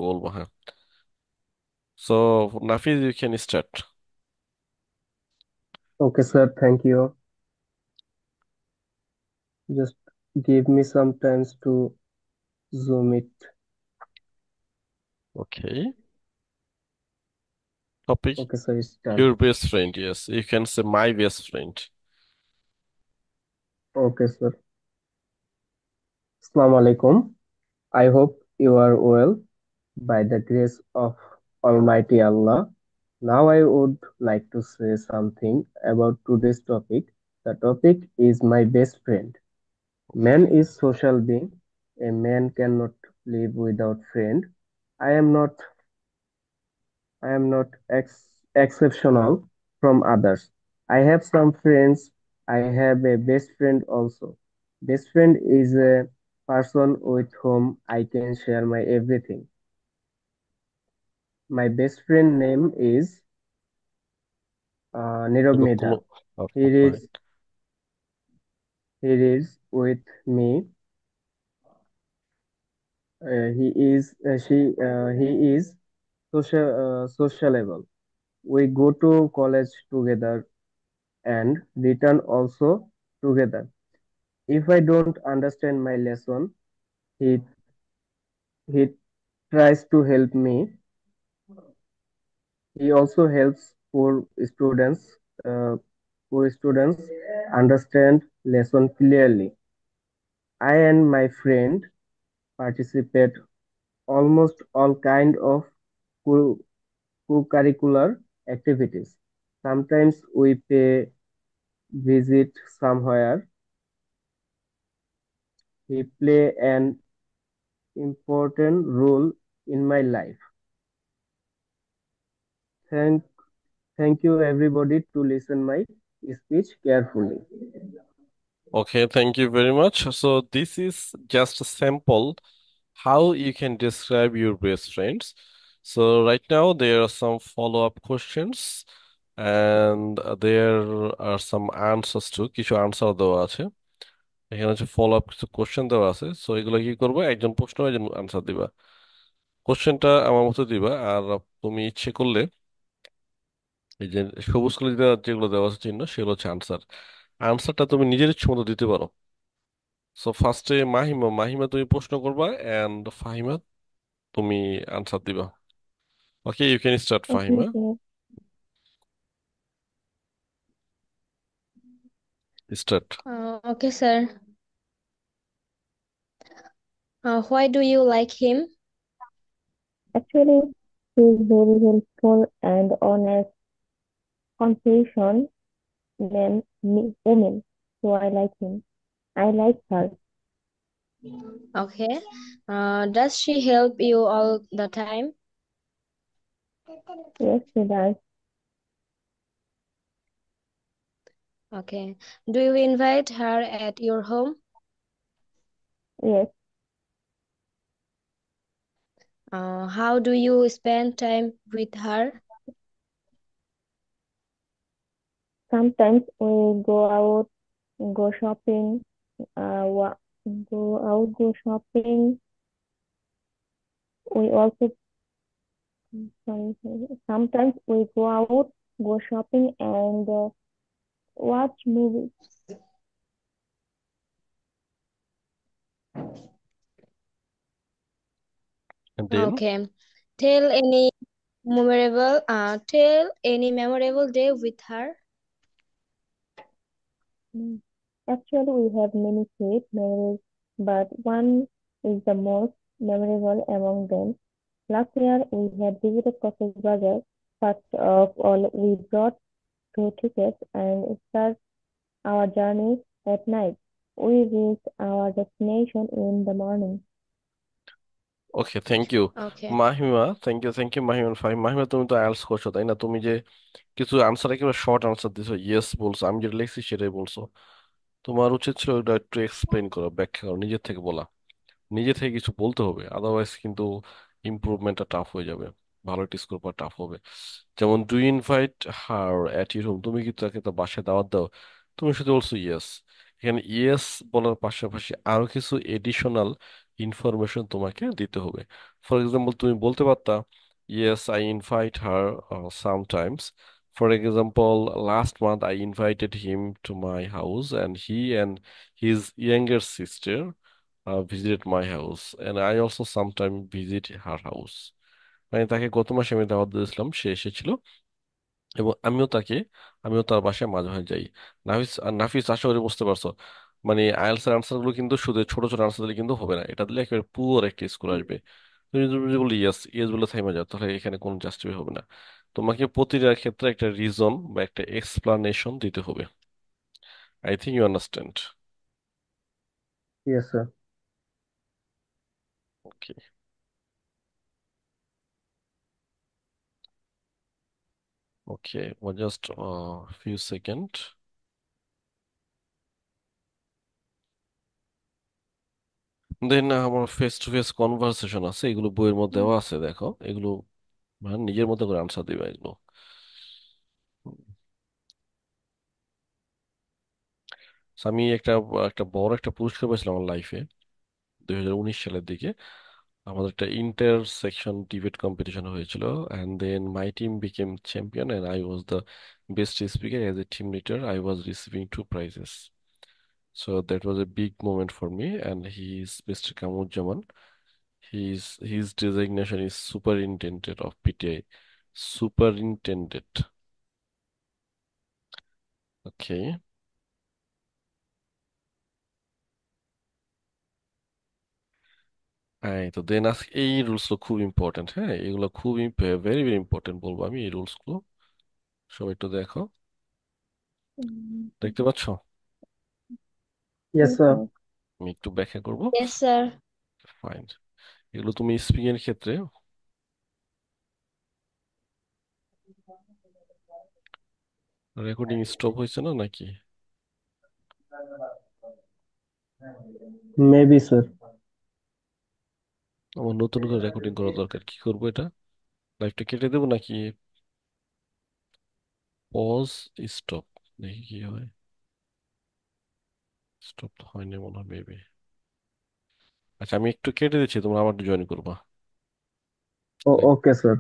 বলবো, হ্যাঁ। So Nafiz, you can start. Okay, sir. Thank you. Just give me some time to zoom it. Okay, topic Okay, sir. Start. your best friend. Yes, you can say my best friend. Okay, sir. Assalamu alaikum. I hope you are well by the grace of Almighty Allah. Now, I would like to say something about today's topic. The topic is my best friend. Man is social being. A man cannot live without friend. I am not I am not exceptional from others. I have some friends. I have a best friend also. Best friend is a person with whom I can share my everything. My best friend name is Nirav কোনো Medha. He is right. he is with me. He is sociable. We go to college together and return also together. If I don't understand my lesson, he he tries to help me. He also helps poor students understand lesson clearly. I and my friend participate almost all kind of co- co-curricular activities. Sometimes we pay visit somewhere. He play an important role in my life. Thank Thank you everybody to listen my speech carefully. Okay, thank you very much. So this is just a sample how you can describe your best friends. So right now there are some follow-up questions and there are some answers too. কিছু answer দেওয়া আছে। এখানে হচ্ছে follow up কিছু question দেওয়া আছে। So এগুলো কি করবে, একজন প্রশ্ন একজন আনসার দিবা। কোশ্চেনটা আমার মতো দিবা, আর তুমি ইচ্ছে করলে এই যে সবুজ কালি যেগুলো দেওয়া আছে চিহ্ন, সেগুলো হচ্ছে আনসার। আনসারটা তুমি নিজের ইচ্ছে মতো দিতে পারো। সো ফার্স্টে মাহিমা, তুমি প্রশ্ন করবা এন্ড ফাহিমা তুমি আনসার দিবা। Okay, you can start Okay, Fahima. sir. Start. Okay, sir. Why do you like him? Actually, he's very helpful and honest compassion woman. So I like him. I like her. Okay. Does she help you all the time? Yes, she does. Okay. Do you invite her at your home? Yes. How do you spend time with her? Sometimes we go out, go shopping, go shopping. We also, sometimes we go out, go shopping and watch movies. Then Okay. Tell any memorable day with her. Mm. Actually, we have many sweet memories, but one is the most memorable among them. Last year, we had visited Cox's Bazar. First of all, we brought two tickets and started our journey at night. We reached our destination in the morning. Okay, thank you Okay. Mahima. Thank you Mahima Fahim. Mahima, তুমি তো IELTS করছো তাই না? তুমি যে কিছু answer একেবারে short answer দিছো, ইয়েস বলছো, আমি যেটা লিখছি সেটাই বলছো। তোমার উচিত ছিল ওটা একটু এক্সপ্লেন করো, ব্যাখ্যা করো, নিজের থেকে বলা। নিজে থেকে কিছু বলতে হবে, আদারওয়াইজ কিন্তু ইমপ্রুভমেন্টটা টাফ হয়ে যাবে, ভালো একটা স্কোর পাওয়া টাফ হবে। যেমন do invite her at your home, তুমি কি তাকে তার বাসায় দাওয়াত দাও? তুমি শুধু বলছো ইয়েস। এখানে ইয়েস বলার পাশাপাশি আরো কিছু এডিশনাল ইনফরমেশন তোমাকে দিতে হবে। ফর এক্সাম্পল, তুমি বলতে পারতা, yes I invite her sometimes. For example, last month I invited him to my house and he and his younger sister visited my house and I also sometime visit her house. মানে তাকে গত মাসে আমি দাওয়াত দিয়েছিলাম, সে এসেছিল এবং আমিও তার বাসায় মাঝে মাঝে যাই। নাফিস, আশা করি বুঝতে পারছো। মানে আইএলটিএস এর আনসার গুলো কিন্তু শুধু ছোট ছোট আনসার দিলে কিন্তু হবে না, এটা দিলে একেবারে পুরো একটা স্কোর আসবে। তুমি যদি বলো ইয়েস ইয়েস বলে থেমে যাও, তাহলে এখানে কোনো জাস্টিফাই হবে না। তোমাকে প্রতিটার ক্ষেত্রে একটা রিজন বা একটা এক্সপ্লানেশন দিতে হবে। I think you understand. Yes, sir. Okay, okay, just few second. Then আমার ফেস টু ফেস কনভারসেশন আছে, এগুলো বইয়ের মধ্যে দেওয়া আছে, দেখো এগুলো মানে নিজের মতো করে আনসার দিবে এগুলো। So, আমি একটা একটা বড় একটা পুরস্কার পেয়েছিলাম আমার লাইফে 2019 সালের দিকে। আমাদের একটা ইন্টার সেকশন ডিবেট কম্পিটিশন হয়েছিল, and then my team became champion and I was the best speaker. As a team leader I was receiving 2 prizes. So that was a big moment for me, and he is Mr. Kamujjaman. His designation is Superintendent of PTI. Superintendent. Okay. এই তো দেন আজকে এই rules গুলো খুব important, হ্যাঁ এগুলো খুবই very very important বলবো আমি এই রুলস গুলো। সবাই একটু দেখো, Mm, দেখতে পাচ্ছ? Yes, yes, sir. sir. আমি একটু ব্যাখ্যা করব। Yes, sir. ফাইন। এগুলো তুমি স্পিকিং এর ক্ষেত্রে রেকর্ডিং স্টপ হয়েছে না নাকি? Maybe, sir. আমার নতুন করে রেকর্ডিং করা দরকার, কি করবো এটা? লাইভটা কেটে দেবো নাকি পজ স্টপ, দেখি কি হয়। স্টপ তো হয়নি মনে হয় মেবি। আচ্ছা আমি একটু কেটে দিচ্ছি, তোমরা আবার জয়েন করবা। Okay, sir.